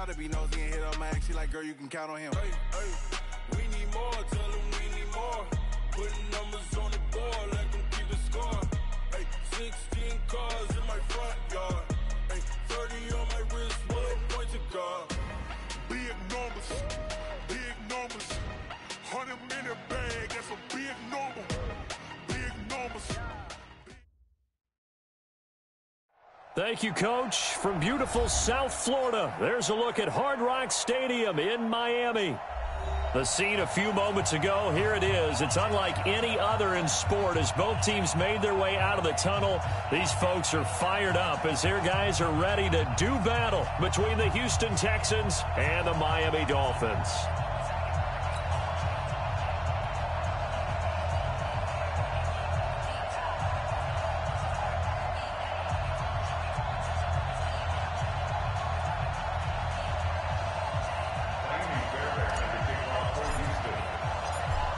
To be nosy and hit up my ex, she like, girl, you can count on him. Hey, hey, we need more, tell them we need more. Putting numbers on the board, let them keep the score. Hey, 16 cars in my front yard. Hey, 30 on my wrist, bullet point to God. Big numbers, 100 minute bag, that's a big number. Big numbers. Thank you, Coach. From beautiful South Florida, there's a look at Hard Rock Stadium in Miami. The scene a few moments ago, here it is. It's unlike any other in sport as both teams made their way out of the tunnel. These folks are fired up as their guys are ready to do battle between the Houston Texans and the Miami Dolphins.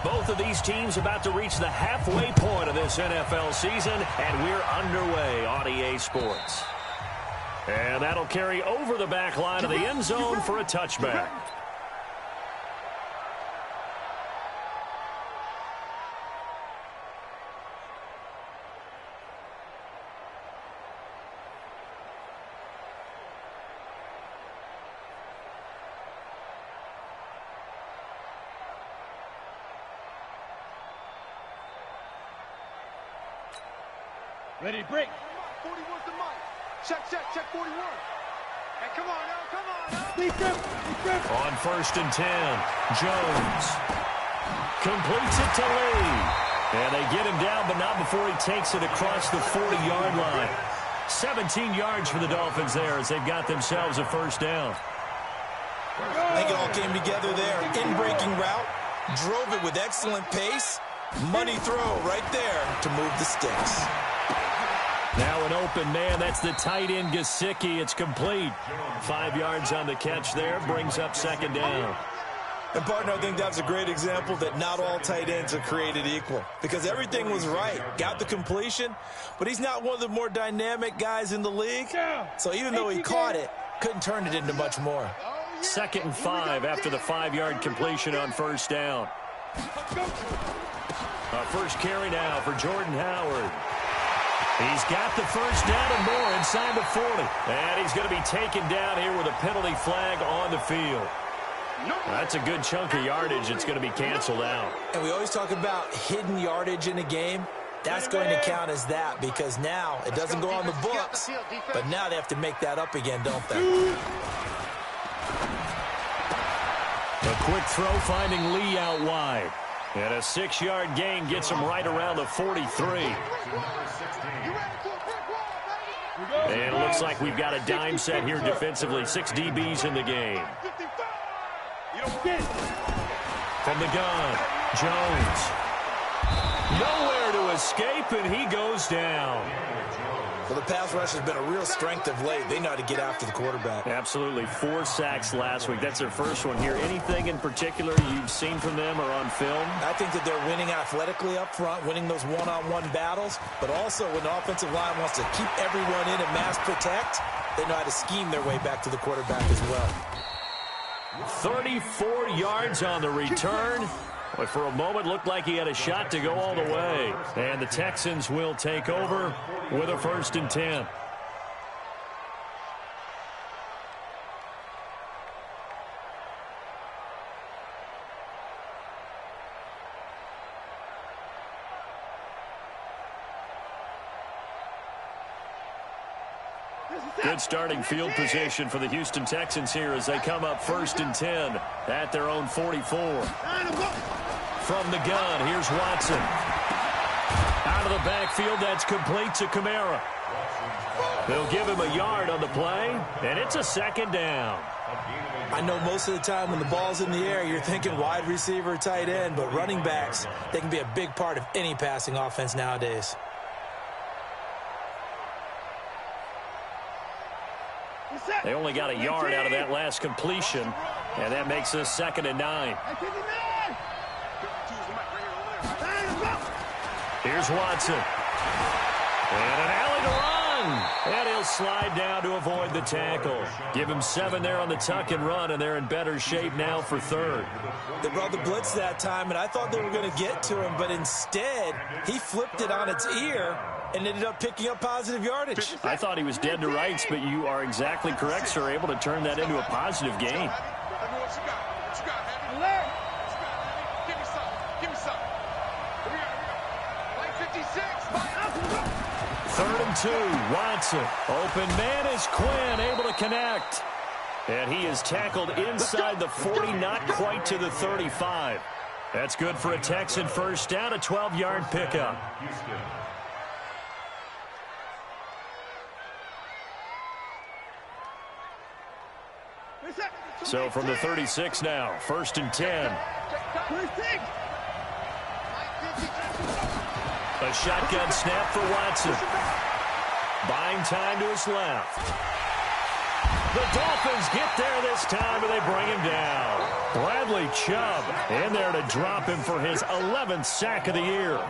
Both of these teams about to reach the halfway point of this NFL season, and we're underway on EA Sports. And that'll carry over the back line of the end zone for a touchback. Ready to break. 41's the mic. Check 41. Hey, come on now. Defense. On 1st and 10, Jones completes it to Lee. And they get him down, but not before he takes it across the 40-yard line. 17 yards for the Dolphins there as they've got themselves a first down. I think it all came together there. In-breaking route, drove it with excellent pace. Money throw right there to move the sticks. Now an open man, that's the tight end Gesicki. It's complete. 5 yards on the catch there, brings up second down. And, partner, I think that's a great example that not all tight ends are created equal. Because everything was right. Got the completion, but he's not one of the more dynamic guys in the league. So even though he caught it, couldn't turn it into much more. 2nd and 5 after the 5-yard completion on first down. Our first carry now for Jordan Howard. He's got the first down and more inside the 40. And he's going to be taken down here with a penalty flag on the field. That's a good chunk of yardage. It's going to be canceled out. And we always talk about hidden yardage in a game. That's going to count as that because now it doesn't go on the books, but now they have to make that up again, don't they? A quick throw finding Lee out wide. And a 6-yard gain gets him right around the 43. And it looks like we've got a dime set here defensively. 6 DBs in the game. From the gun, Jones. Nowhere to escape, and he goes down. Well, the pass rush has been a real strength of late. They know how to get after the quarterback. Absolutely. 4 sacks last week. That's their first one here. Anything in particular you've seen from them or on film? I think that they're winning athletically up front, winning those one-on-one battles, but also when the offensive line wants to keep everyone in and mass protect, they know how to scheme their way back to the quarterback as well. 34 yards on the return. But for a moment, looked like he had a shot to go all the way. And the Texans will take over with a 1st and 10. Good starting field position for the Houston Texans here as they come up 1st and 10 at their own 44. From the gun, here's Watson. Out of the backfield, that's complete to Kamara. They'll give him a yard on the play, and it's a 2nd down. I know most of the time when the ball's in the air, you're thinking wide receiver, tight end, but running backs, they can be a big part of any passing offense nowadays. They only got a yard out of that last completion, and that makes us 2nd and 9. Here's Watson. And an alley to run. And he'll slide down to avoid the tackle. Give him 7 there on the tuck and run, and they're in better shape now for third. They brought the blitz that time, and I thought they were going to get to him, but instead, he flipped it on its ear and ended up picking up positive yardage. I thought he was dead to rights, but you are exactly correct, sir. Able to turn that into a positive gain. Third and 2, Watson. Open man is Quinn, able to connect. And he is tackled inside the 40, not quite to the 35. That's good for a Texan first down, a 12-yard pickup. So from the 36 now, first and 10. A shotgun snap for Watson. Buying time to his left. The Dolphins get there this time, and they bring him down. Bradley Chubb in there to drop him for his 11th sack of the year.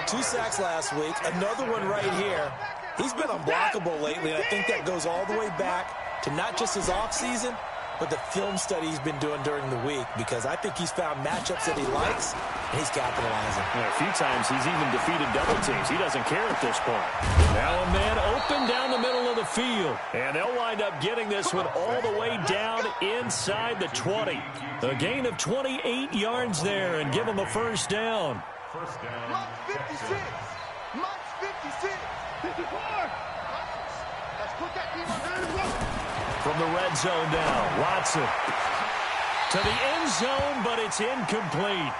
2 sacks last week, another one right here. He's been unblockable lately, and I think that goes all the way back to not just his offseason, but the film study he's been doing during the week, because I think he's found matchups that he likes, and he's capitalizing. A few times he's even defeated double teams. He doesn't care at this point. Now a man open down the middle of the field, and they'll wind up getting this one all the way down inside the 20. A gain of 28 yards there, and give him a first down. Mark 56. Mark 56. 54. Let's put that team on the From the red zone now, Watson to the end zone, but it's incomplete.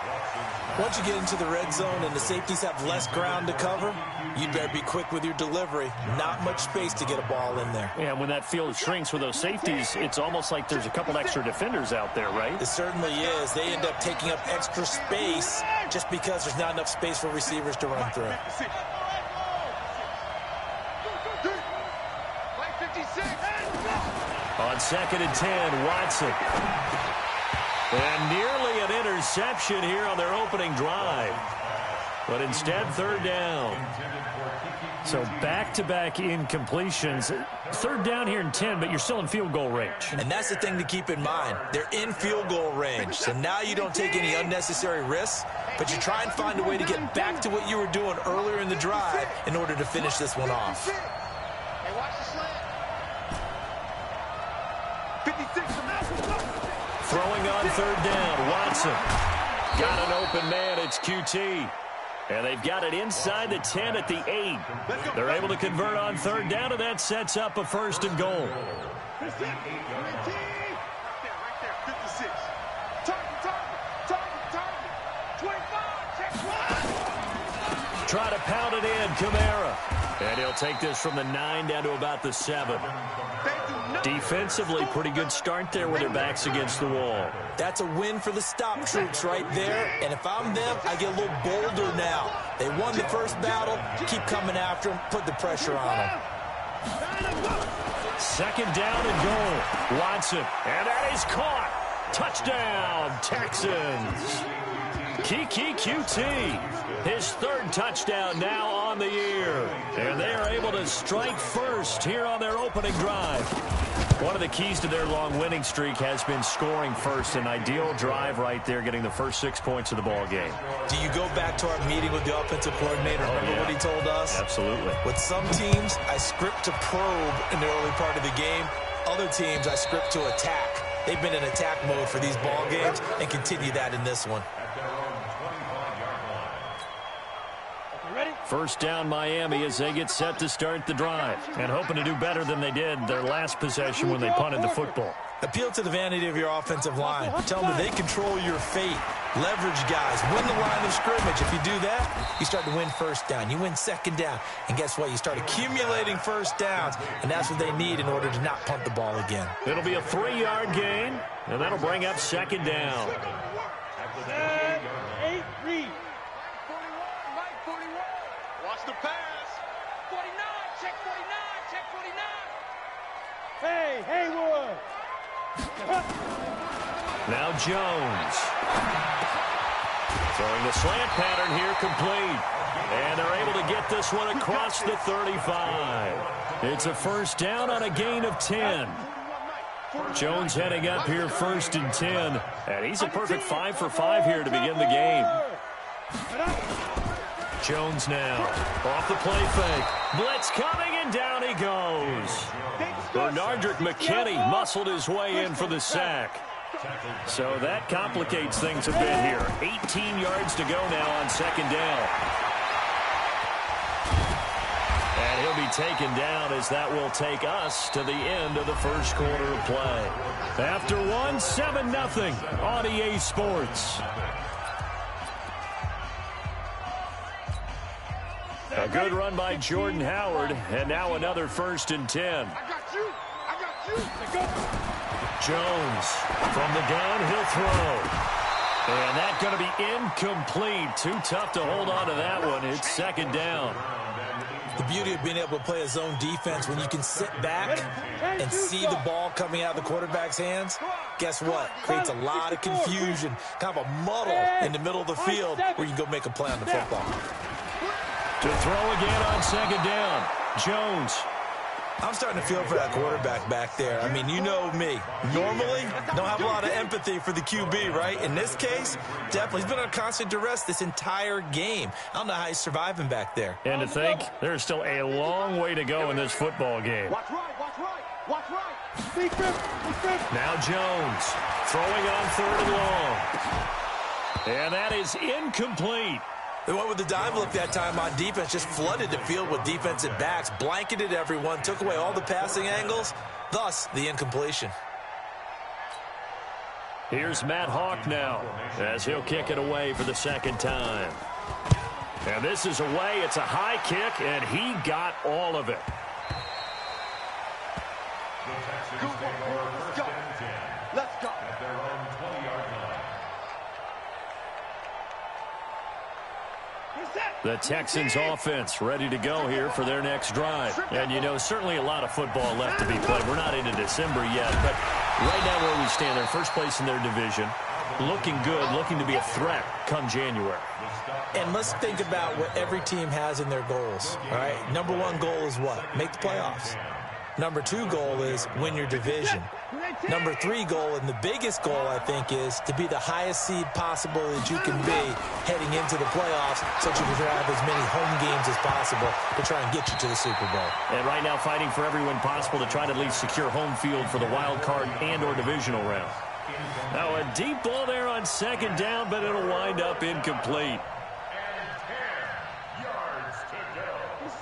Once you get into the red zone and the safeties have less ground to cover, you'd better be quick with your delivery. Not much space to get a ball in there. Yeah, when that field shrinks with those safeties, it's almost like there's a couple extra defenders out there, right? It certainly is. They end up taking up extra space just because there's not enough space for receivers to run through. On 2nd and 10, Watson. And nearly an interception here on their opening drive. But instead, 3rd down. So back-to-back incompletions. 3rd down here in 10, but you're still in field goal range. And that's the thing to keep in mind. They're in field goal range. So now you don't take any unnecessary risks, but you try and find a way to get back to what you were doing earlier in the drive in order to finish this one off. Throwing on 3rd down, Watson. Got an open man, it's QT. And they've got it inside the 10 at the 8. They're able to convert on 3rd down, and that sets up a 1st and goal. Try to pound it in, Kamara. And he'll take this from the 9 down to about the 7. Defensively, pretty good start there with their backs against the wall. That's a win for the stop troops right there. And if I'm them, I get a little bolder now. They won the first battle. Keep coming after them. Put the pressure on them. 2nd down and goal. Watson. And that is caught. Touchdown, Texans. Kiki QT. His 3rd touchdown now on the year. And they are able to strike first here on their opening drive. One of the keys to their long winning streak has been scoring first. An ideal drive right there, getting the first 6 points of the ball game. Do you go back to our meeting with the offensive coordinator? Remember what he told us? Absolutely. With some teams, I script to probe in the early part of the game. Other teams, I script to attack. They've been in attack mode for these ball games and continue that in this one. First down, Miami, as they get set to start the drive. And hoping to do better than they did their last possession when they punted the football. Appeal to the vanity of your offensive line. Tell them that they control your fate. Leverage guys. Win the line of scrimmage. If you do that, you start to win 1st down. You win 2nd down. And guess what? You start accumulating 1st downs. And that's what they need in order to not punt the ball again. It'll be a 3-yard gain. And that'll bring up 2nd down. 8 read. Watch the pass. 49, check 49, check 49. Hey, Haywood. Now Jones. Throwing the slant pattern here, complete. And they're able to get this one across the 35. It's a first down on a gain of 10. Jones heading up here, 1st and 10. And he's a perfect 5 for 5 here to begin the game. Jones now off the play fake. Blitz coming, and down he goes. Bernardrick McKinney muscled his way in for the sack. So that complicates things a bit here. 18 yards to go now on 2nd down. And he'll be taken down as that will take us to the end of the first quarter of play. After one, 7-0 on EA Sports. A good run by Jordan Howard, and now another 1st and 10. Jones from the gun, he'll throw. And that's going to be incomplete. Too tough to hold on to that one. It's 2nd down. The beauty of being able to play a zone defense when you can sit back and see the ball coming out of the quarterback's hands, guess what? Creates a lot of confusion, kind of a muddle in the middle of the field where you can go make a play on the football. To throw again on 2nd down, Jones. I'm starting to feel for that quarterback back there. I mean, you know me. Normally, don't have a lot of empathy for the QB, right? In this case, definitely. He's been on constant duress this entire game. I don't know how he's surviving back there. And to think, there's still a long way to go in this football game. Watch right, watch right, watch right. Big grip. Now Jones throwing on 3rd and long. And that is incomplete. They went with the dive look that time on defense, just flooded the field with defensive backs, blanketed everyone, took away all the passing angles, thus the incompletion. Here's Matt Hawk now as he'll kick it away for the 2nd time. And this is away. It's a high kick, and he got all of it. Let's go. The Texans offense ready to go here for their next drive. And, you know, certainly a lot of football left to be played. We're not into December yet, but right now where we stand, they're first place in their division. Looking good, looking to be a threat come January. And let's think about what every team has in their goals, all right? Number 1 goal is what? Make the playoffs. Number 2 goal is win your division. Number 3 goal, and the biggest goal, I think, is to be the highest seed possible that you can be heading into the playoffs so that you can have as many home games as possible to try and get you to the Super Bowl. And right now fighting for every win possible to try to at least secure home field for the wild card and or divisional round. Now a deep ball there on 2nd down, but it'll wind up incomplete.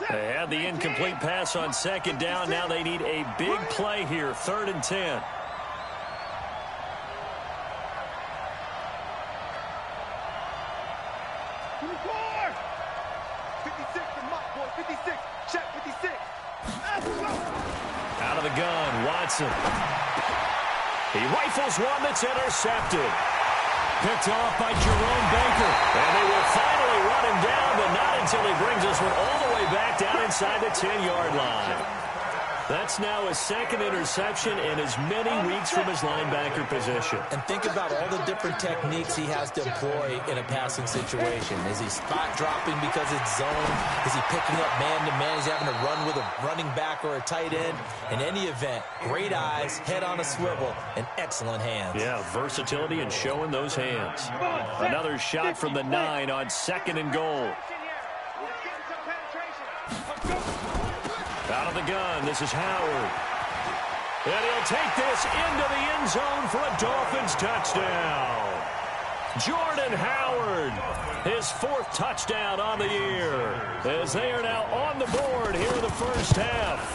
They had the incomplete pass on 2nd down. Now they need a big play here, 3rd and 10. Out of the gun, Watson. He rifles one that's intercepted. Picked off by Jerome Baker. And they will finally run him down, but not until he brings this one all the way back down inside the 10-yard line. That's now his 2nd interception in as many weeks from his linebacker position. And think about all the different techniques he has to employ in a passing situation. Is he spot dropping because it's zone? Is he picking up man-to-man? Is he having to run with a running back or a tight end? In any event, great eyes, head on a swivel, and excellent hands. Yeah, versatility and showing those hands. Another shot from the 9 on 2nd and goal. Out of the gun, this is Howard. And he'll take this into the end zone for a Dolphins touchdown. Jordan Howard, his 4th touchdown on the year, as they are now on the board here in the first half.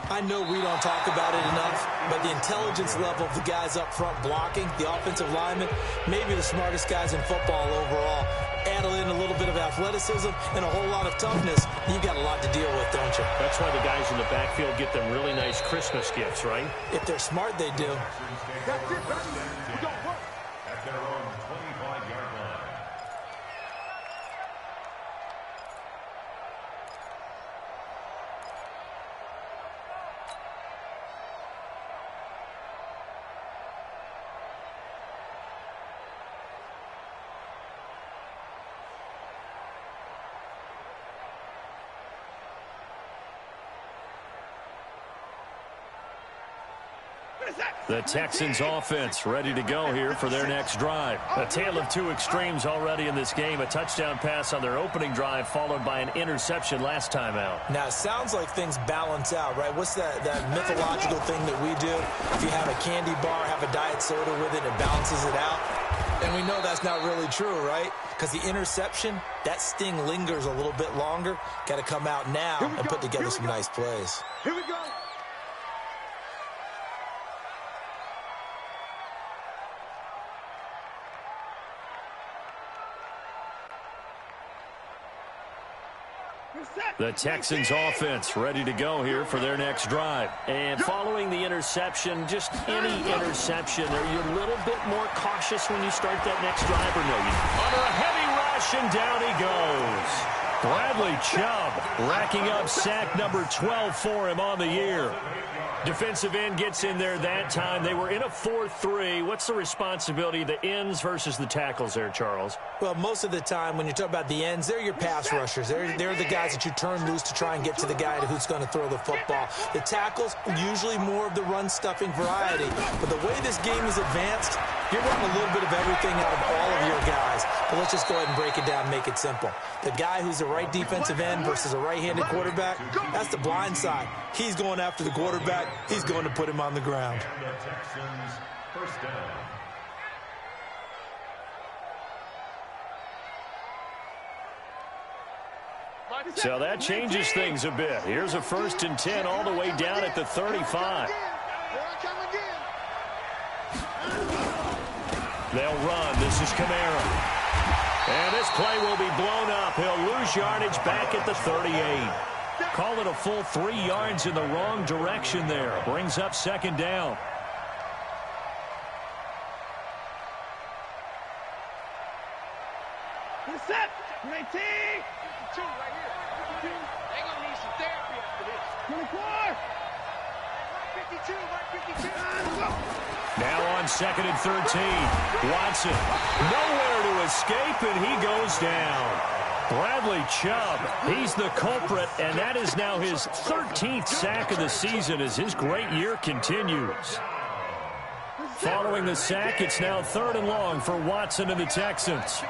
I know we don't talk about it enough, but the intelligence level of the guys up front blocking, the offensive linemen, maybe the smartest guys in football overall. Add in a little bit of athleticism and a whole lot of toughness, you've got a lot to deal with, don't you? That's why the guys in the backfield get them really nice Christmas gifts, right? If they're smart, they do. That's it, baby. We got work. At their own 25-yard line. The Texans offense ready to go here for their next drive. A tale of two extremes already in this game. A touchdown pass on their opening drive followed by an interception last time out. Now, it sounds like things balance out, right? What's that mythological thing that we do? If you have a candy bar, have a diet soda with it, it balances it out. And we know that's not really true, right? Because the interception, that sting lingers a little bit longer. Got to come out now and put together some nice plays. Here we go. The Texans offense ready to go here for their next drive. And following the interception, just any interception, are you a little bit more cautious when you start that next drive or no? Under a heavy rush and down he goes. Bradley Chubb racking up sack number 12 for him on the year. Defensive end gets in there that time. They were in a 4-3. What's the responsibility of the ends versus the tackles there, Charles? Well, most of the time when you talk about the ends, they're your pass rushers. They're the guys that you turn loose to try and get to the guy who's going to throw the football. The tackles, usually more of the run-stuffing variety. But the way this game is advanced, you're getting a little bit of everything out of all of your guys. But let's just go ahead and break it down and make it simple. The guy who's the right defensive end versus a right-handed quarterback, that's the blind side. He's going after the quarterback. He's going to put him on the ground. So that changes things a bit. Here's a 1st and 10 all the way down at the 35. They'll run. This is Kamara. And this play will be blown up. He'll lose yardage back at the 38. Call it a full 3 yards in the wrong direction there. Brings up 2nd down. Set. 19. 52 right here. 52. They're going to need some therapy after this. 24. 52. 52. Now on 2nd and 13. Watson. Nowhere to escape, and he goes down. Bradley Chubb, he's the culprit, and that is now his 13th sack of the season as his great year continues. Following the sack, it's now 3rd and long for Watson and the Texans.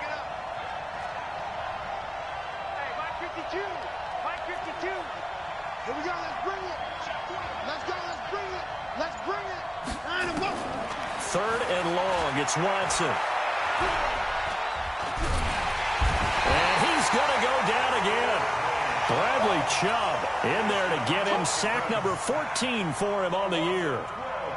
Here we go, let's bring it. Let's go, let's bring it. Let's bring it. 3rd and long, it's Watson. And he's going to go down again. Bradley Chubb in there to get him sack number 14 for him on the year.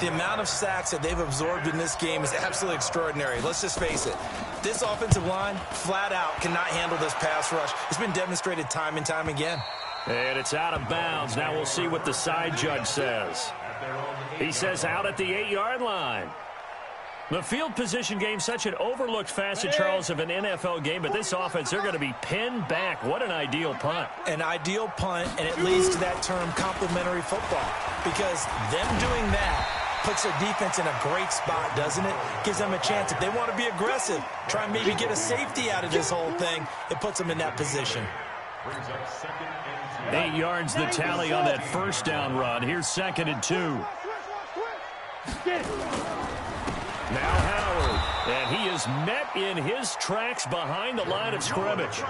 The amount of sacks that they've absorbed in this game is absolutely extraordinary. Let's just face it. This offensive line, flat out, cannot handle this pass rush. It's been demonstrated time and time again. And it's out of bounds. Now we'll see what the side judge says. He says out at the 8-yard line. The field position game, such an overlooked facet, Charles, of an NFL game, but this offense, they're going to be pinned back. What an ideal punt. An ideal punt, and it leads to that term complementary football, because them doing that puts their defense in a great spot, doesn't it? Gives them a chance. If they want to be aggressive, try and maybe get a safety out of this whole thing, it puts them in that position. 8 yards the tally on that 1st down run. Here's 2nd and 2. Now Howard, and he is met in his tracks behind the line of scrimmage.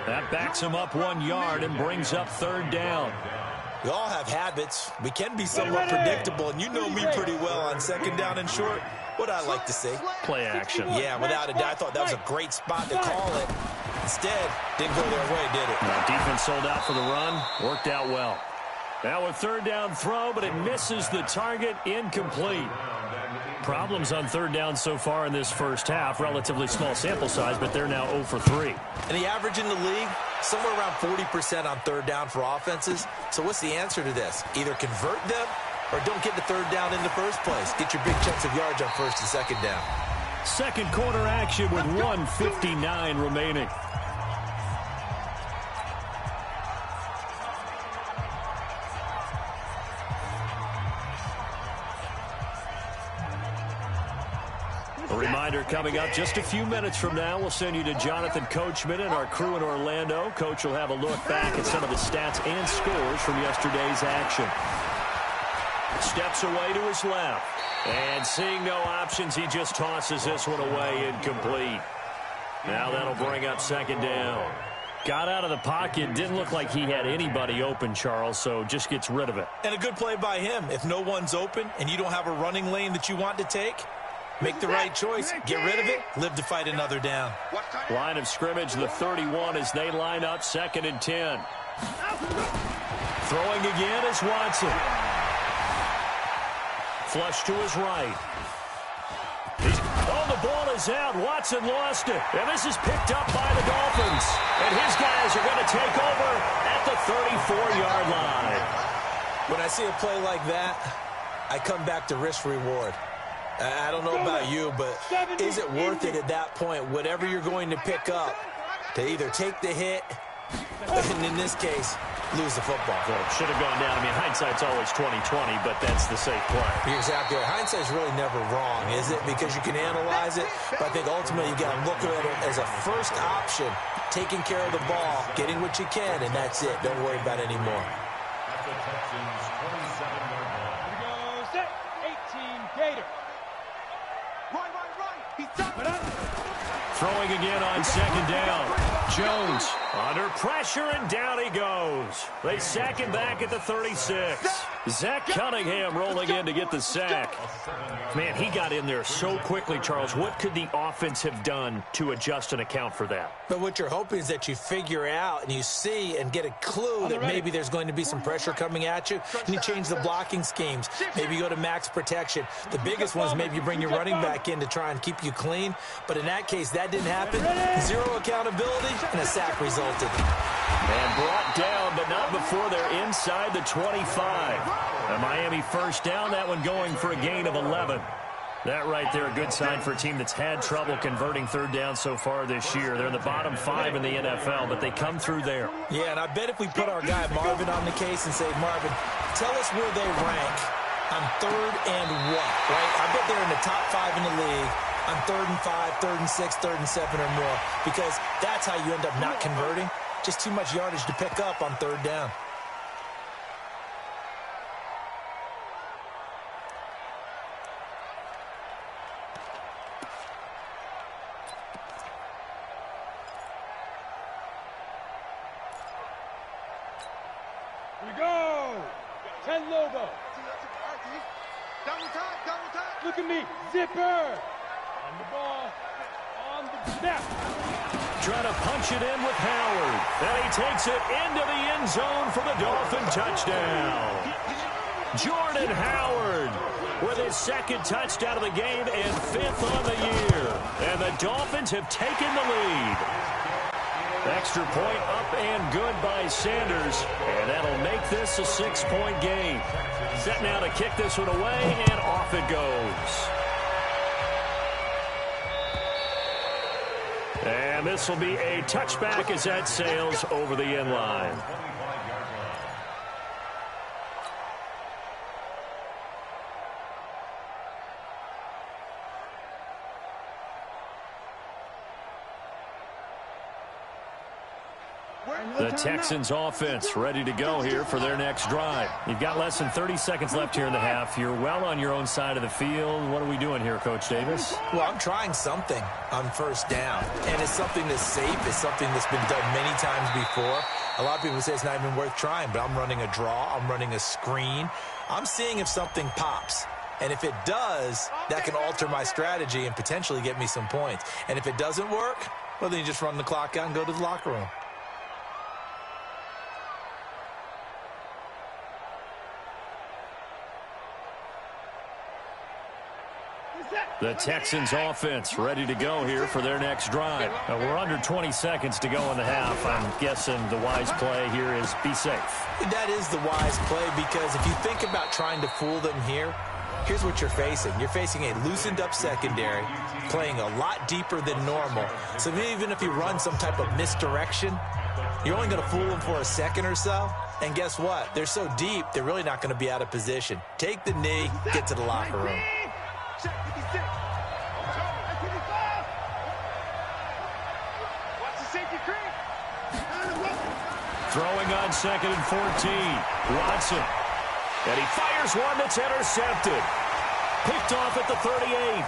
That backs him up 1 yard and brings up 3rd down. We all have habits. We can be somewhat predictable, and you know me pretty well on 2nd down and short. What I like to see. Play action. Yeah, without a doubt. I thought that was a great spot to call it. Instead, didn't go their way, did it? Now, defense sold out for the run. Worked out well. Now a 3rd down throw, but it misses the target. Incomplete. Problems on 3rd down so far in this first half. Relatively small sample size, but they're now 0 for 3. And the average in the league, somewhere around 40% on 3rd down for offenses. So what's the answer to this? Either convert them or don't get the 3rd down in the first place. Get your big chunks of yards on 1st and 2nd down. Second quarter action with 1:59 remaining. A reminder coming up just a few minutes from now, we'll send you to Jonathan Coachman and our crew in Orlando. Coach will have a look back at some of the stats and scores from yesterday's action. steps away to his left. And seeing no options, he just tosses this one away incomplete. Now that'll bring up second down. Got out of the pocket. Didn't look like he had anybody open, Charles, so just gets rid of it. And a good play by him. If no one's open and you don't have a running lane that you want to take, make the right choice. Get rid of it. Live to fight another down. Line of scrimmage, the 31 as they line up 2nd and 10. Throwing again is Watson. Flush to his right. The ball is out. Watson lost it. And this is picked up by the Dolphins. And his guys are going to take over at the 34-yard line. When I see a play like that, I come back to risk-reward. I don't know about you, but is it worth it at that point, whatever you're going to pick up, to either take the hit, and in this case, lose the football? Well, should have gone down. I mean, hindsight's always 20/20, but that's the safe play. You're exactly right. Hindsight's really never wrong, is it? Because you can analyze it, but I think ultimately you got to look at it as a first option, taking care of the ball, getting what you can, and that's it. Don't worry about it anymore. Here we go, set, 18, Gator. Right. He's done. Throwing again on 2nd down. Jones under pressure, and down he goes. They sack him back at the 36. Zach Cunningham rolling in to get the sack. Man, he got in there so quickly, Charles. What could the offense have done to adjust and account for that? But what you're hoping is that you figure out and you see and get a clue that maybe there's going to be some pressure coming at you, and you change the blocking schemes. Maybe you go to max protection. The biggest one is maybe you bring your running back in to try and keep you clean. But in that case, that didn't happen. Zero accountability, and a sack resulted. And brought down, but not before they're inside the 25. A Miami first down, that one going for a gain of 11. That right there, a good sign for a team that's had trouble converting third down so far this year. They're in the bottom 5 in the NFL, but they come through there. Yeah, and I bet if we put our guy Marvin on the case and say, Marvin, tell us where they rank on 3rd and what, right? I bet they're in the top 5 in the league on 3rd and 5, 3rd and 6, 3rd and 7 or more, because that's how you end up not converting. Just too much yardage to pick up on 3rd down. Here we go. 10 Lobo. Double time. Look at me. Zipper. On the ball. On the snap. Trying to punch it in with Howard. And he takes it into the end zone for the Dolphin touchdown. Jordan Howard with his 2nd touchdown of the game and 5th on the year. And the Dolphins have taken the lead. Extra point up and good by Sanders. And that'll make this a 6-point game. Set now to kick this one away, and off it goes. And this will be a touchback as that sails over the end line. The Texans offense ready to go here for their next drive. You've got less than 30 seconds left here in the half. You're well on your own side of the field. What are we doing here, Coach Davis? Well, I'm trying something on 1st down, and it's something that's safe. It's something that's been done many times before. A lot of people say it's not even worth trying, but I'm running a draw. I'm running a screen. I'm seeing if something pops. And if it does, that can alter my strategy and potentially get me some points. And if it doesn't work, well, then you just run the clock out and go to the locker room. The Texans offense ready to go here for their next drive. Now, we're under 20 seconds to go in the half. I'm guessing the wise play here is be safe. That is the wise play, because if you think about trying to fool them here, here's what you're facing. You're facing a loosened up secondary, playing a lot deeper than normal. So even if you run some type of misdirection, you're only going to fool them for a second or so. And guess what? They're so deep, they're really not going to be out of position. Take the knee, get to the locker room. Throwing on 2nd and 14. Watson. And he fires one that's intercepted. Picked off at the 38.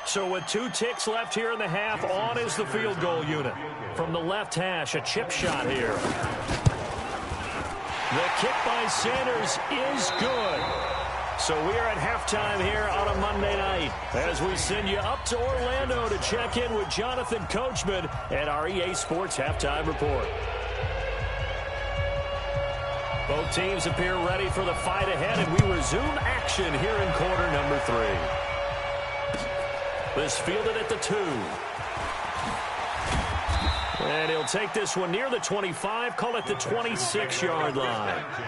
So with 2 ticks left here in the half, on is the field goal unit. From the left hash, a chip shot here. The kick by Sanders is good. So we are at halftime here on a Monday night as we send you up to Orlando to check in with Jonathan Coachman at our EA Sports Halftime Report. Both teams appear ready for the fight ahead, and we resume action here in quarter number 3. This fielded at the 2. And he'll take this one near the 25, call it the 26-yard line. Let's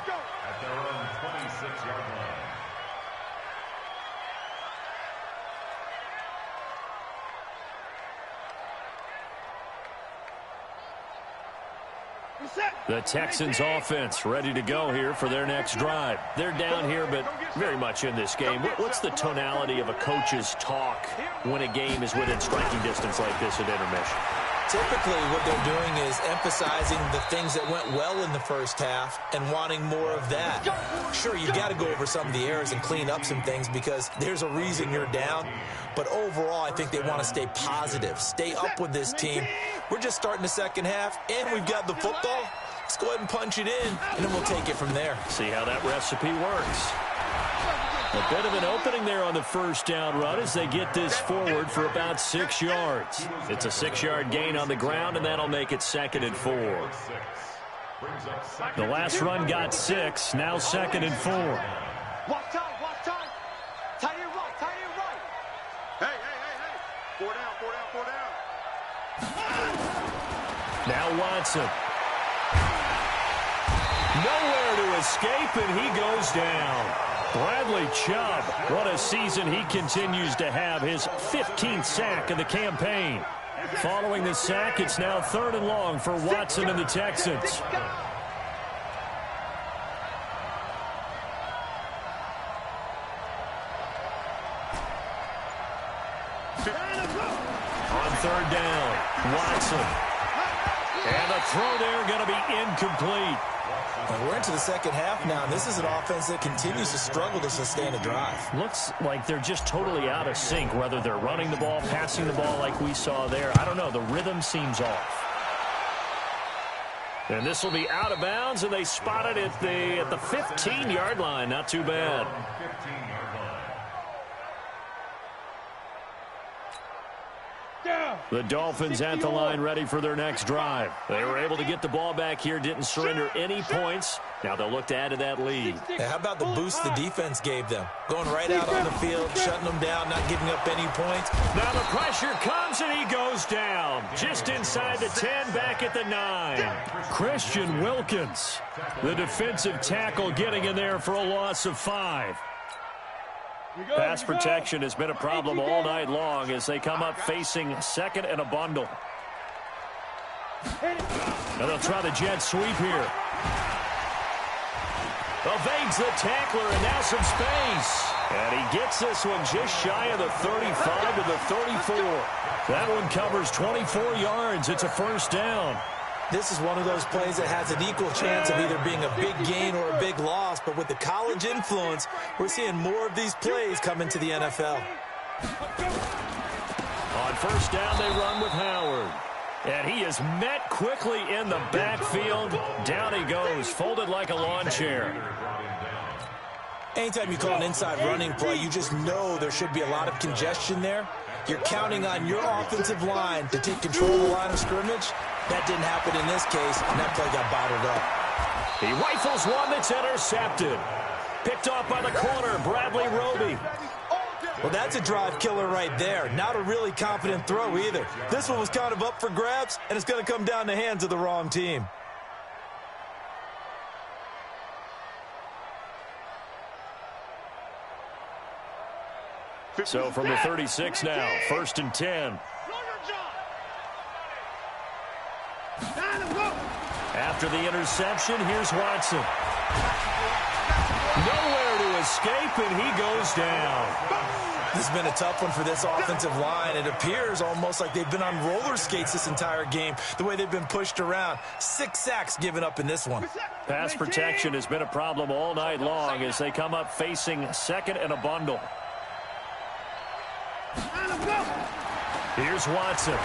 go. At their own 26-yard line. The Texans offense ready to go here for their next drive. They're down here, but very much in this game. What's the tonality of a coach's talk when a game is within striking distance like this at intermission? Typically, what they're doing is emphasizing the things that went well in the first half and wanting more of that. Sure, you've got to go over some of the errors and clean up some things because there's a reason you're down. But overall, I think they want to stay positive, stay up with this team. We're just starting the second half, and we've got the football. Let's go ahead and punch it in, and then we'll take it from there. See how that recipe works. A bit of an opening there on the first down run as they get this forward for about 6 yards. It's a 6-yard gain on the ground, and that'll make it 2nd and 4. The last run got 6, now 2nd and 4. Watch time. Tight end right. Hey. 4 down. Now Watson. Nowhere to escape, and he goes down. Bradley Chubb, what a season he continues to have, his 15th sack of the campaign. Following the sack, it's now 3rd and long for Watson and the Texans. On 3rd down, Watson. And the throw there going to be incomplete. And we're into the second half now, and this is an offense that continues to struggle to sustain a drive. Looks like they're just totally out of sync, whether they're running the ball, passing the ball like we saw there. I don't know. The rhythm seems off. And this will be out of bounds, and they spot it at the 15-yard line. Not too bad. The Dolphins at the line ready for their next drive. They were able to get the ball back here, didn't surrender any points. Now they'll look to add to that lead. Yeah, how about the boost the defense gave them? Going right out on the field, shutting them down, not giving up any points. Now the pressure comes, and he goes down. Just inside the 10, back at the 9. Christian Wilkins, the defensive tackle, getting in there for a loss of 5. Pass protection has been a problem all night long as they come up facing 2nd and a bundle. And they'll try the jet sweep here. Evades the tackler, and now some space. And he gets this one just shy of the 35 to the 34. That one covers 24 yards. It's a 1st down. This is one of those plays that has an equal chance of either being a big gain or a big loss, but with the college influence, we're seeing more of these plays come into the NFL. On 1st down, they run with Howard. And he is met quickly in the backfield. Down he goes, folded like a lawn chair. Anytime you call an inside running play, you just know there should be a lot of congestion there. You're counting on your offensive line to take control of the line of scrimmage. That didn't happen in this case, and that play got bottled up. He rifles one that's intercepted. Picked off by the corner, Bradley Roby. Well, that's a drive killer right there. Not a really confident throw either. This one was kind of up for grabs, and it's going to come down the hands of the wrong team. So from the 36 now, 1st and 10. After the interception, here's Watson. Nowhere to escape, and he goes down. This has been a tough one for this offensive line. It appears almost like they've been on roller skates this entire game, the way they've been pushed around. 6 sacks given up in this one. Pass protection has been a problem all night long as they come up facing second and a bundle. Here's Watson.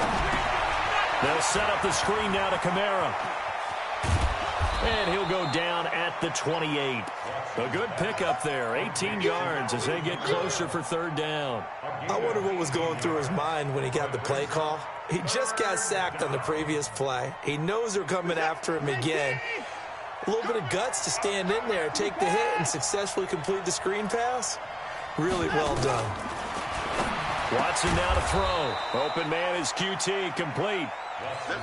They'll set up the screen now to Kamara. And he'll go down at the 28. A good pickup there. 18 yards as they get closer for third down. I wonder what was going through his mind when he got the play call. He just got sacked on the previous play. He knows they're coming after him again. A little bit of guts to stand in there, take the hit, and successfully complete the screen pass. Really well done. Watson now to throw. Open man is QT, complete.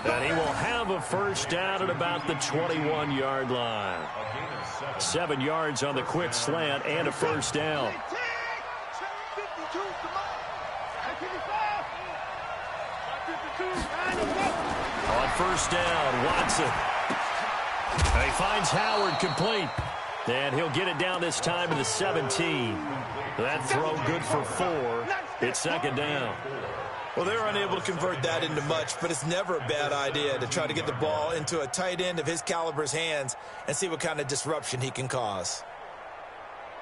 And he will have a first down at about the 21-yard line. 7 yards on the quick slant and a first down. On first down, Watson. And he finds Howard complete. And he'll get it down this time to the 17. That throw good for 4. It's second down. Well, they were unable to convert that into much, but it's never a bad idea to try to get the ball into a tight end of his caliber's hands and see what kind of disruption he can cause.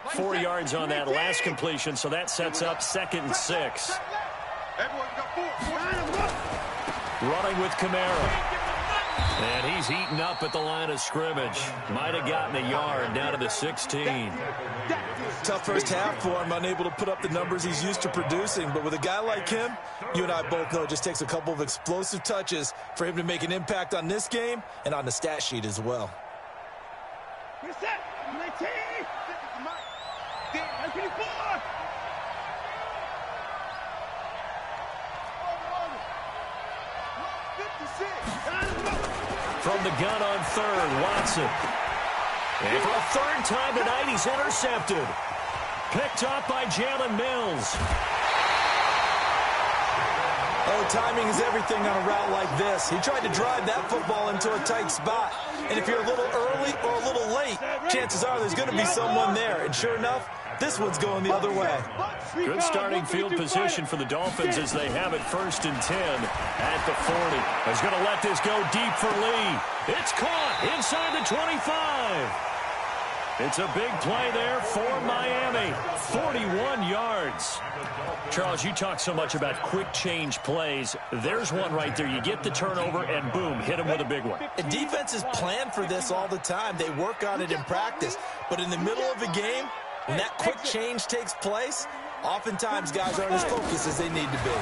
4 yards on that last completion, so that sets up 2nd and 6. Running with Kamara. And he's eaten up at the line of scrimmage. Might have gotten a yard down to the 16. Tough first half for him, unable to put up the numbers he's used to producing. But with a guy like him, you and I both know it just takes a couple of explosive touches for him to make an impact on this game and on the stat sheet as well. From the gun on third, Watson. And for a third time tonight, he's intercepted. Picked up by Jalen Mills. Oh, timing is everything on a route like this. He tried to drive that football into a tight spot. And if you're a little early or a little late, chances are there's going to be someone there. And sure enough, this one's going the other way. Good starting field position for the Dolphins as they have it 1st and 10 at the 40. He's going to let this go deep for Lee. It's caught inside the 25. It's a big play there for Miami. 41 yards. Charles, you talk so much about quick change plays. There's one right there. You get the turnover and boom, hit him with a big one. And defenses plan for this all the time. They work on it in practice. But in the middle of a game, when that quick change takes place, oftentimes guys aren't as focused as they need to be.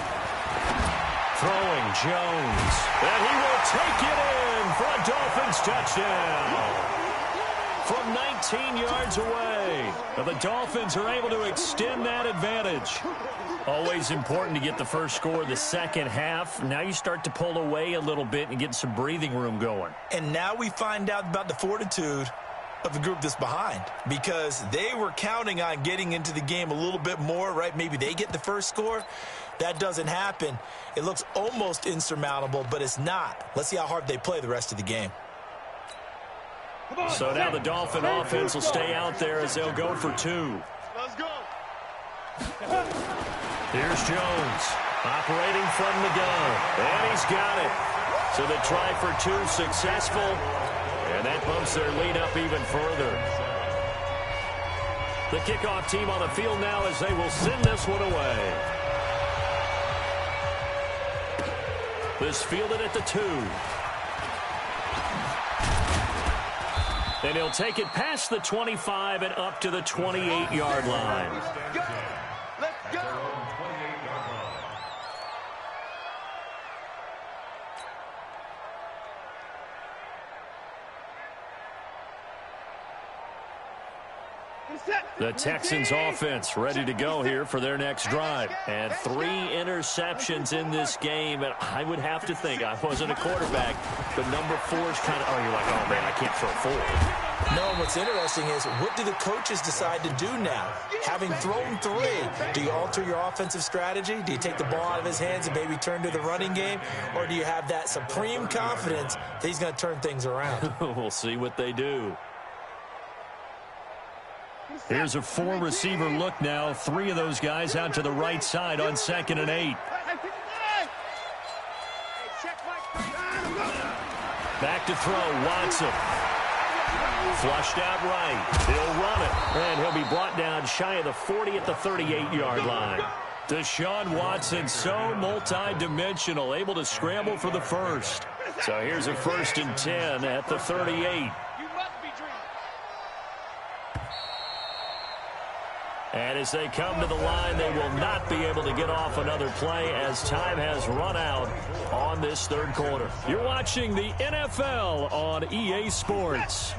Throwing Jones. And he will take it in for a Dolphins touchdown. From 19 yards away. The Dolphins are able to extend that advantage. Always important to get the first score of the second half. Now you start to pull away a little bit and get some breathing room going. And now we find out about the fortitude of the group that's behind, because they were counting on getting into the game a little bit more, right? Maybe they get the first score. That doesn't happen. It looks almost insurmountable, but it's not. Let's see how hard they play the rest of the game. So now the Dolphin offense will stay out there as they'll go for 2. Let's go. Here's Jones operating from the gun. And he's got it. So the try for 2 successful. And that bumps their lead up even further. The kickoff team on the field now as they will send this one away. This fielded at the 2. And he'll take it past the 25 and up to the 28-yard line. Let's go. The Texans offense ready to go here for their next drive. And 3 interceptions in this game. And I would have to think, I wasn't a quarterback, but number 4 is kind of, oh, you're like, oh, man, I can't throw 4. No, and what's interesting is, what do the coaches decide to do now? Having thrown 3, do you alter your offensive strategy? Do you take the ball out of his hands and maybe turn to the running game? Or do you have that supreme confidence that he's going to turn things around? We'll see what they do. Here's a four-receiver look now. 3 of those guys out to the right side on 2nd and 8. Back to throw, Watson. Flushed out right. He'll run it, and he'll be brought down shy of the 40 at the 38-yard line. Deshaun Watson, so multi-dimensional, able to scramble for the first. So here's a 1st and 10 at the 38. And as they come to the line, they will not be able to get off another play as time has run out on this 3rd quarter. You're watching the NFL on EA Sports.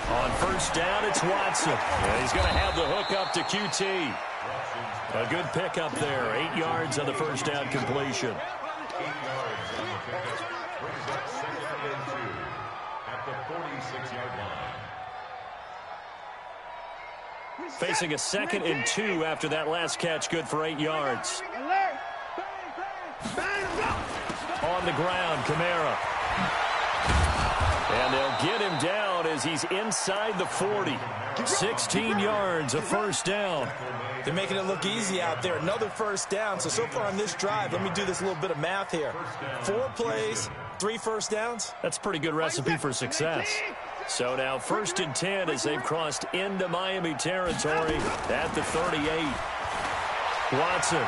On 1st down, it's Watson. And he's going to have the hook up to QT. A good pickup there. 8 yards on the 1st down completion. 8 yards on the pickup. Brings up 2nd and 2 at the 46-yard line. Facing a 2nd and 2 after that last catch. Good for 8 yards. On the ground, Kamara. And they'll get him down as he's inside the 40. 16 yards, a 1st down. They're making it look easy out there. Another 1st down. So far on this drive, let me do this little bit of math here. 4 plays, 3 1st downs. That's a pretty good recipe for success. So now 1st and 10 as they've crossed into Miami territory at the 38. Watson.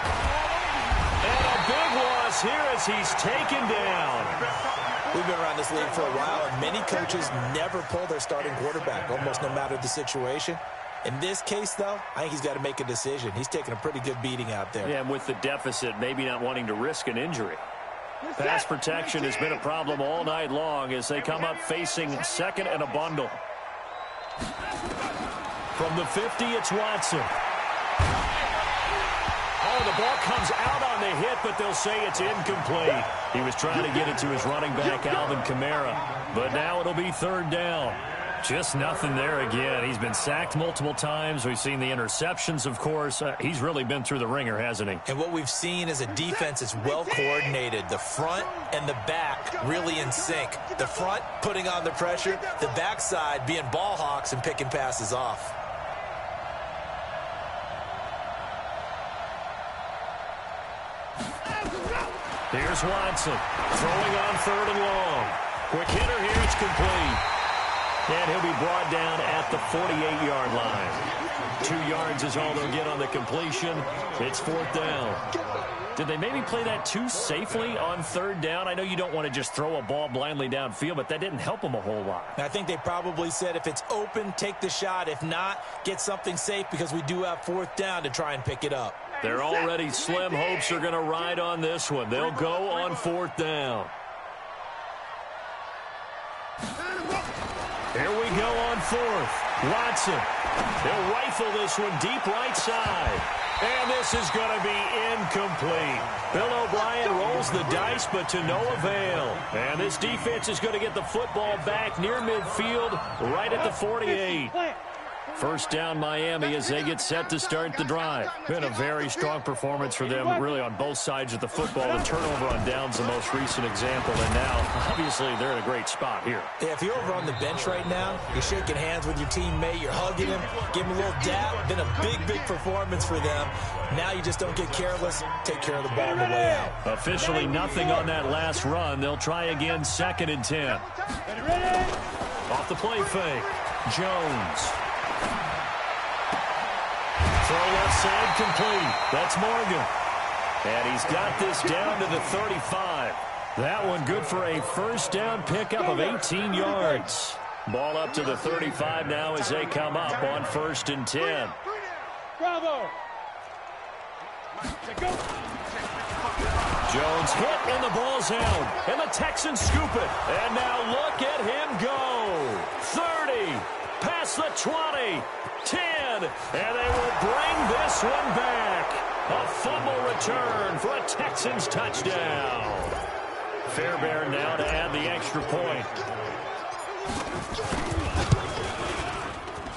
And a big loss here as he's taken down. We've been around this league for a while, and many coaches never pull their starting quarterback, almost no matter the situation. In this case, though, I think he's got to make a decision. He's taking a pretty good beating out there. Yeah, and with the deficit, maybe not wanting to risk an injury. Pass protection has been a problem all night long as they come up facing 2nd and a bundle. From the 50, it's Watson. Oh, the ball comes out on the hit, but they'll say it's incomplete. He was trying to get it to his running back, Alvin Kamara. But now it'll be 3rd down. Just nothing there again. He's been sacked multiple times. We've seen the interceptions, of course. He's really been through the ringer, hasn't he? And what we've seen is a defense that's well coordinated. The front and the back really in sync. The front putting on the pressure, the backside being ball hawks and picking passes off. Here's Watson throwing on 3rd and long. Quick hitter here. It's complete. And he'll be brought down at the 48-yard line. 2 yards is all they'll get on the completion. It's 4th down. Did they maybe play that too safely on 3rd down? I know you don't want to just throw a ball blindly downfield, but that didn't help them a whole lot. I think they probably said if it's open, take the shot. If not, get something safe because we do have 4th down to try and pick it up. They're already slim hopes are going to ride on this one. They'll go on 4th down. Here we go on 4th. Watson. He'll rifle this one deep right side. And this is going to be incomplete. Bill O'Brien rolls the dice, but to no avail. And this defense is going to get the football back near midfield, right at the 48. 1st down Miami as they get set to start the drive. Been a very strong performance for them, really on both sides of the football. The turnover on downs the most recent example, and now, obviously, they're in a great spot here. Yeah, if you're over on the bench right now, you're shaking hands with your teammate, you're hugging him, give him a little dap. Been a big, big performance for them. Now you just don't get careless. Take care of the ball on the way out. Officially nothing on that last run. They'll try again 2nd and 10. Off the play fake. Jones. Throw left side complete. That's Morgan. And he's got this down to the 35. That one good for a 1st down pickup of 18 yards. Ball up to the 35 now as they come up on 1st and 10. Bravo. Jones hit and the ball's out. And the Texans scoop it. And now look at him go. 30. Past the 20. 10. And they will bring this one back. A fumble return for a Texans touchdown. Fairbairn now to add the extra point.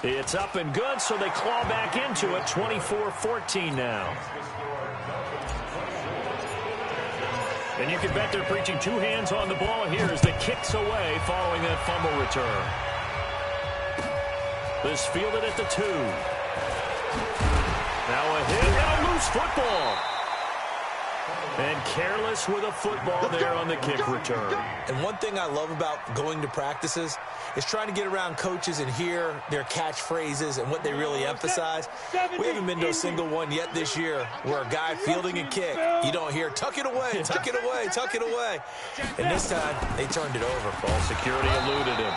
It's up and good, so they claw back into it. 24-14 now. And you can bet they're preaching two hands on the ball here as the kick's away following that fumble return. This fielded at the 2. Now a hit and a loose football. And careless with a football there on the kick return. And one thing I love about going to practices is trying to get around coaches and hear their catchphrases and what they really emphasize. We haven't been to a single one yet this year where a guy fielding a kick, you don't hear, tuck it away, tuck it away, tuck it away. And this time, they turned it over. Ball security eluded him.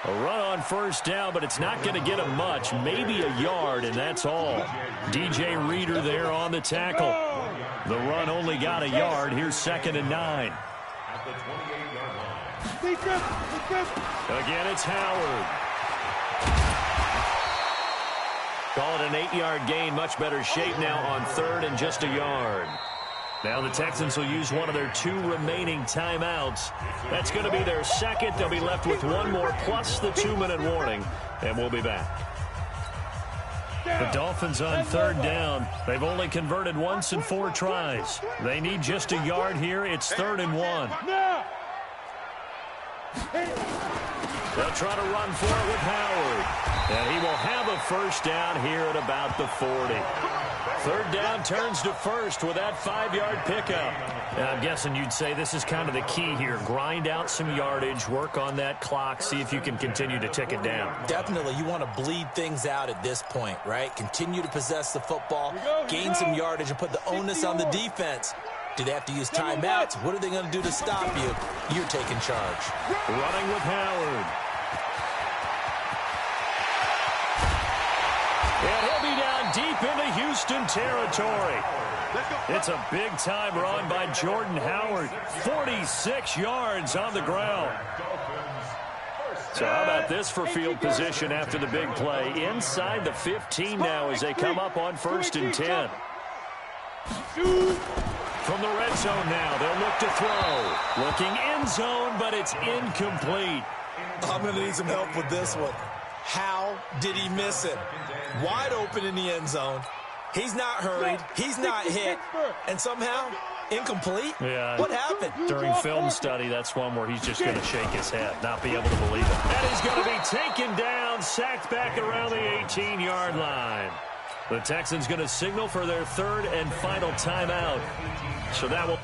A run on first down, but it's not going to get him much. Maybe a yard, and that's all. DJ Reader there on the tackle. The run only got a yard. Here's 2nd and 9. At the 28-yard line. Again, it's Howard. Call it an 8-yard gain. Much better shape now on 3rd and just a yard. Now the Texans will use one of their 2 remaining timeouts. That's going to be their second. They'll be left with one more plus the 2-minute warning, and we'll be back. The Dolphins on 3rd down. They've only converted once in 4 tries. They need just a yard here. It's 3rd and 1. They'll try to run for it with Howard. And he will have a first down here at about the 40. 3rd down turns to 1st with that 5-yard pickup. And I'm guessing you'd say this is kind of the key here. Grind out some yardage, work on that clock, see if you can continue to tick it down. Definitely, you want to bleed things out at this point, right? Continue to possess the football, gain some yardage, and put the onus on the defense. Do they have to use timeouts? What are they going to do to stop you? You're taking charge. Running with Howard. And he'll be down deep into Houston territory. It's a big-time run by Jordan Howard. 46 yards on the ground. So how about this for field position after the big play? Inside the 15 now as they come up on 1st and 10. From the red zone now, they'll look to throw. Looking end zone, but it's incomplete. I'm going to need some help with this one. How did he miss it? Wide open in the end zone. He's not hurried. He's not hit. And somehow, incomplete? Yeah. What happened? During film study, that's one where he's just going to shake his head, not be able to believe it. And he's going to be taken down, sacked back around the 18-yard line. The Texans going to signal for their 3rd and final timeout. So that will...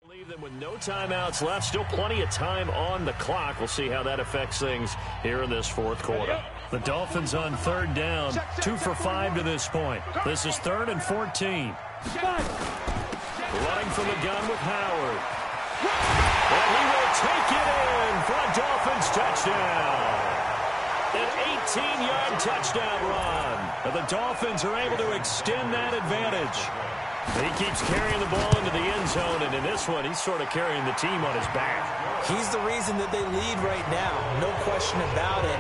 leave them with no timeouts left. Still plenty of time on the clock. We'll see how that affects things here in this 4th quarter. The Dolphins on 3rd down. 2 for 5 to this point. This is 3rd and 14. Running from the gun with Howard. And he will take it in for a Dolphins touchdown. An 18-yard touchdown run. And the Dolphins are able to extend that advantage. He keeps carrying the ball into the end zone, and in this one, he's sort of carrying the team on his back. He's the reason that they lead right now. No question about it.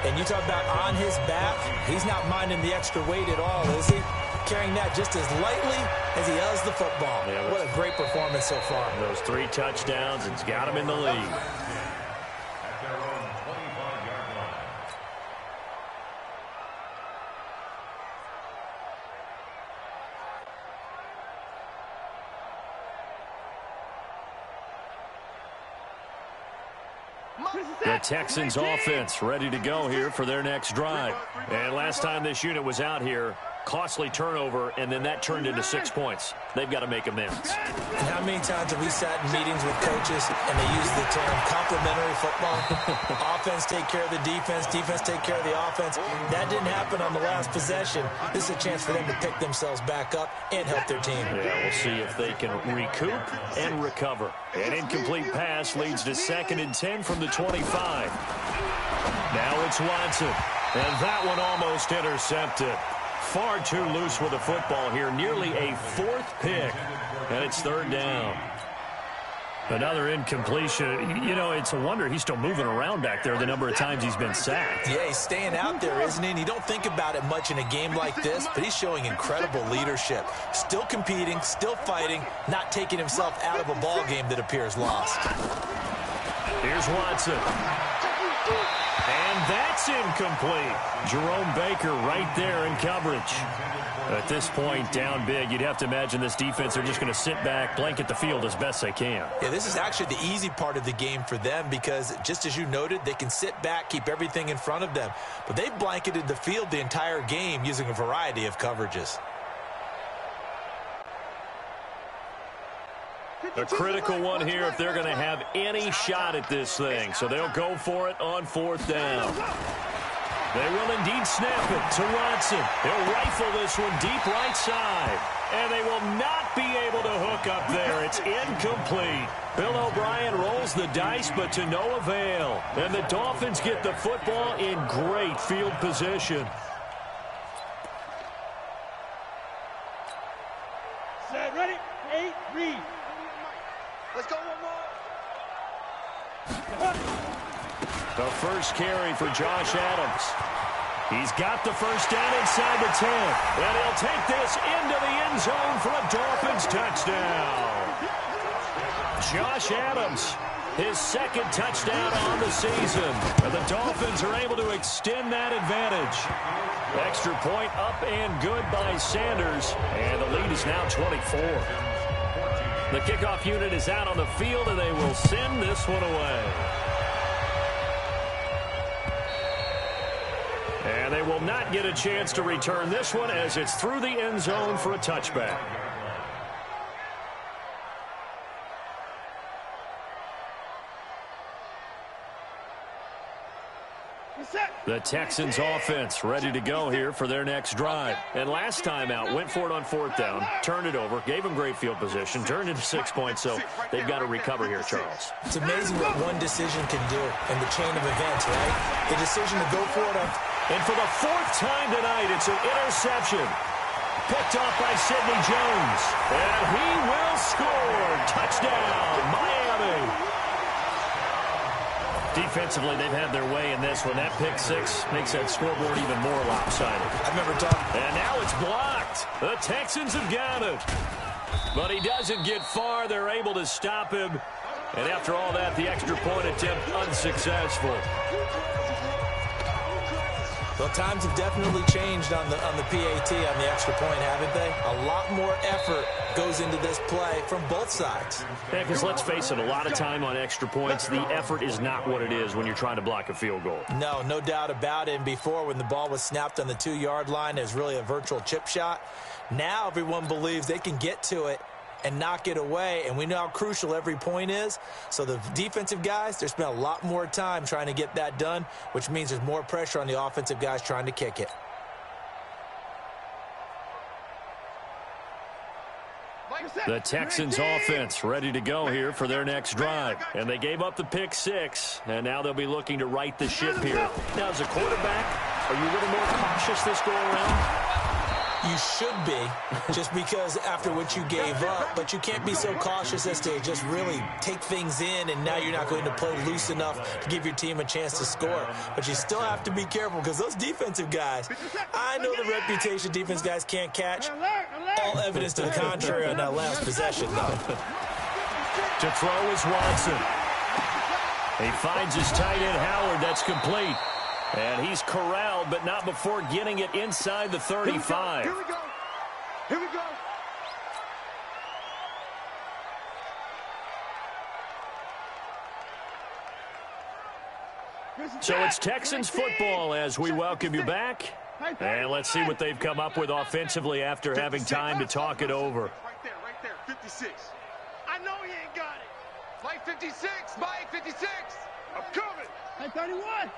And you talk about on his back, he's not minding the extra weight at all, is he? Carrying that just as lightly as he does the football. Yeah, what a great performance so far. Those 3 touchdowns, it's got him in the lead. The Texans offense ready to go here for their next drive. And last time this unit was out here, costly turnover, and then that turned into 6 points. They've got to make amends. And how many times have we sat in meetings with coaches and they use the term complementary football? Offense take care of the defense, defense take care of the offense. That didn't happen on the last possession. This is a chance for them to pick themselves back up and help their team. Yeah, we'll see if they can recoup and recover. An incomplete pass leads to 2nd and 10 from the 25. Now it's Watson, and that one almost intercepted. Far too loose with the football here. Nearly a 4th pick, and it's 3rd down. Another incompletion. You know, it's a wonder he's still moving around back there the number of times he's been sacked. Yeah, he's staying out there, isn't he? And you don't think about it much in a game like this, but he's showing incredible leadership. Still competing, still fighting, not taking himself out of a ball game that appears lost. Here's Watson. And that's incomplete. Jerome Baker right there in coverage. At this point, down big, you'd have to imagine this defense are just going to sit back, blanket the field as best they can. Yeah, this is actually the easy part of the game for them because, just as you noted, they can sit back, keep everything in front of them. But they've blanketed the field the entire game using a variety of coverages. A critical one here if they're going to have any shot at this thing. So they'll go for it on 4th down. They will indeed snap it to Watson. He'll rifle this one deep right side. And they will not be able to hook up there. It's incomplete. Bill O'Brien rolls the dice, but to no avail. And the Dolphins get the football in great field position. Set, ready, 8, read. Let's go one more. The first carry for Josh Adams. He's got the first down inside the 10. And he'll take this into the end zone for a Dolphins touchdown. Josh Adams, his second touchdown on the season. And the Dolphins are able to extend that advantage. Extra point up and good by Sanders. And the lead is now 24. The kickoff unit is out on the field, and they will send this one away. And they will not get a chance to return this one as it's through the end zone for a touchback. The Texans offense ready to go here for their next drive. And last time out, went for it on 4th down, turned it over, gave them great field position, turned into 6 points, so they've got to recover here, Charles. It's amazing what one decision can do in the chain of events, right? The decision to go for it on... And for the 4th time tonight, it's an interception. Picked off by Sidney Jones. And he will score. Touchdown, Miami. Defensively, they've had their way in this one. That pick 6 makes that scoreboard even more lopsided. I remember talking. And now it's blocked. The Texans have got it. But he doesn't get far. They're able to stop him. And after all that, the extra point attempt unsuccessful. Well, times have definitely changed on the PAT, on the extra point, haven't they? A lot more effort goes into this play from both sides. Yeah, because let's face it, a lot of time on extra points, the effort is not what it is when you're trying to block a field goal. No doubt about it. And before, when the ball was snapped on the 2-yard line, it was really a virtual chip shot. Now everyone believes they can get to it and knock it away, and we know how crucial every point is. So the defensive guys, they spent a lot more time trying to get that done, which means there's more pressure on the offensive guys trying to kick it. The Texans offense ready to go here for their next drive. And they gave up the pick 6, and now they'll be looking to right the ship here. Now, as a quarterback, are you a little more cautious this go around? You should be, just because after what you gave up, but you can't be so cautious as to just really take things in, and now you're not going to play loose enough to give your team a chance to score. But you still have to be careful, because those defensive guys, I know the reputation defense guys can't catch. All evidence to the contrary on that last possession, though. To throw is Watson. He finds his tight end, Howard. That's complete. And he's corralled, but not before getting it inside the 35. Here we go. Here we go. So it's Texans football as we welcome you back. And let's see what they've come up with offensively after having time to talk it over. Right there, 56. I know he ain't got it. Mike 56, Mike 56. I'm coming. Hey, 31.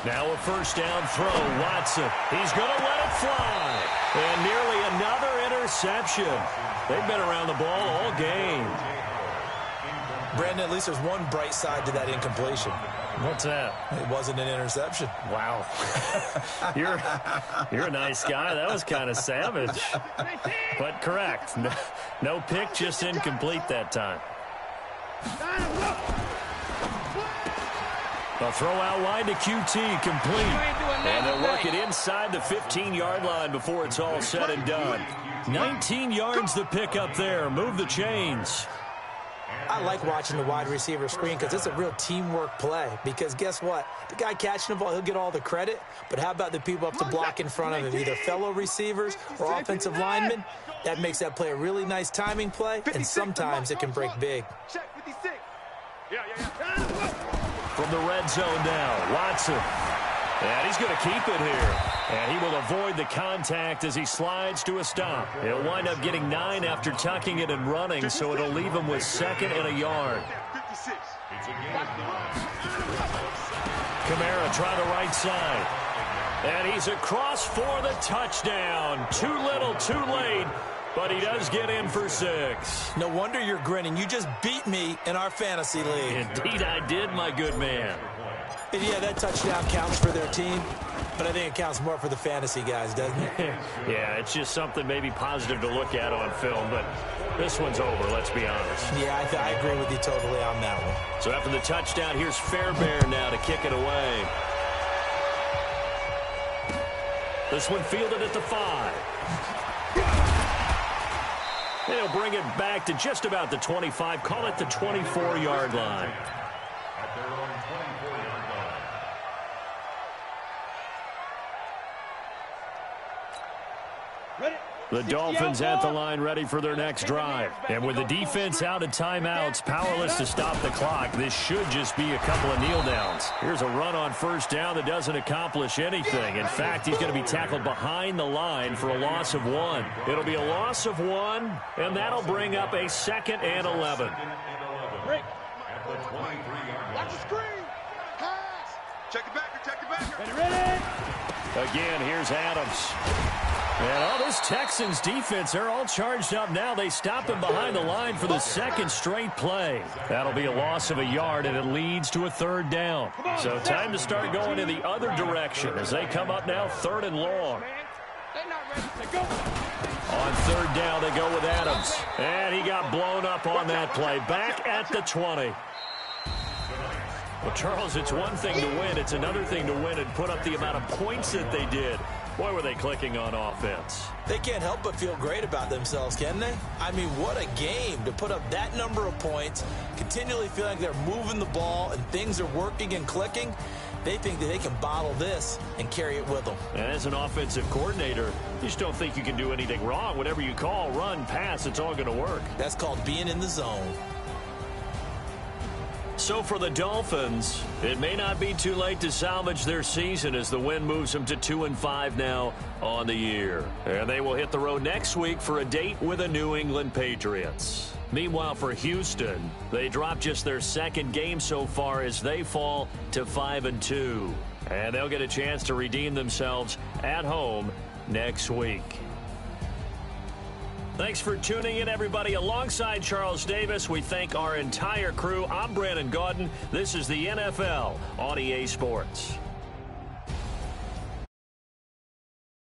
Now a first down throw, Watson. He's going to let it fly. And nearly another interception. They've been around the ball all game. Brandon, at least there's one bright side to that incompletion. What's that? It wasn't an interception. Wow. You're a nice guy. That was kind of savage. But correct. No pick, just incomplete that time. A throw out wide to QT, complete. And they'll work it inside the 15-yard line before it's all said and done. 19 yards to pick up there. Move the chains. I like watching the wide receiver screen because it's a real teamwork play. Because guess what? The guy catching the ball, he'll get all the credit. But how about the people up to block in front of him, either fellow receivers or offensive linemen? That makes that play a really nice timing play, and sometimes it can break big. From the red zone now, Watson. And he's going to keep it here. And he will avoid the contact as he slides to a stop. He'll wind up getting 9 after tucking it and running, so it'll leave him with 2nd and a yard. Kamara try the right side. And he's across for the touchdown. Too little, too late. But he does get in for 6. No wonder you're grinning. You just beat me in our fantasy league. Indeed I did, my good man. And yeah, that touchdown counts for their team, but I think it counts more for the fantasy guys, doesn't it? Yeah, it's just something maybe positive to look at on film, but this one's over, let's be honest. Yeah, I agree with you totally on that one. So after the touchdown, here's Fairbairn now to kick it away. This one fielded at the 5. They'll bring it back to just about the 25, call it the 24-yard line. At their own 24-yard line. Ready? The Dolphins at the line ready for their next drive. And with the defense out of timeouts, powerless to stop the clock, this should just be a couple of kneel downs. Here's a run on first down that doesn't accomplish anything. In fact, he's going to be tackled behind the line for a loss of 1. It'll be a loss of 1, and that'll bring up a 2nd and 11. Break. At the 23-yard line. Watch the screen. Pass. Check it back. Ready? Again, here's Adams. And this Texans defense, they're all charged up now. They stop him behind the line for the 2nd straight play. That'll be a loss of a yard, and it leads to a 3rd down. So time to start going in the other direction as they come up now 3rd and long. They're not ready to go. On 3rd down, they go with Adams. And he got blown up on that play. Back at the 20. Well, Charles, it's one thing to win. It's another thing to win and put up the amount of points that they did. Boy, were they clicking on offense. They can't help but feel great about themselves, can they? I mean, what a game to put up that number of points, continually feeling like they're moving the ball and things are working and clicking. They think that they can bottle this and carry it with them. And as an offensive coordinator, you just don't think you can do anything wrong. Whatever you call, run, pass, it's all going to work. That's called being in the zone. So for the Dolphins, it may not be too late to salvage their season as the win moves them to 2-5 now on the year. And they will hit the road next week for a date with the New England Patriots. Meanwhile, for Houston, they dropped just their 2nd game so far as they fall to 5-2. And they'll get a chance to redeem themselves at home next week. Thanks for tuning in, everybody. Alongside Charles Davis, we thank our entire crew. I'm Brandon Gaudin. This is the NFL on EA Sports.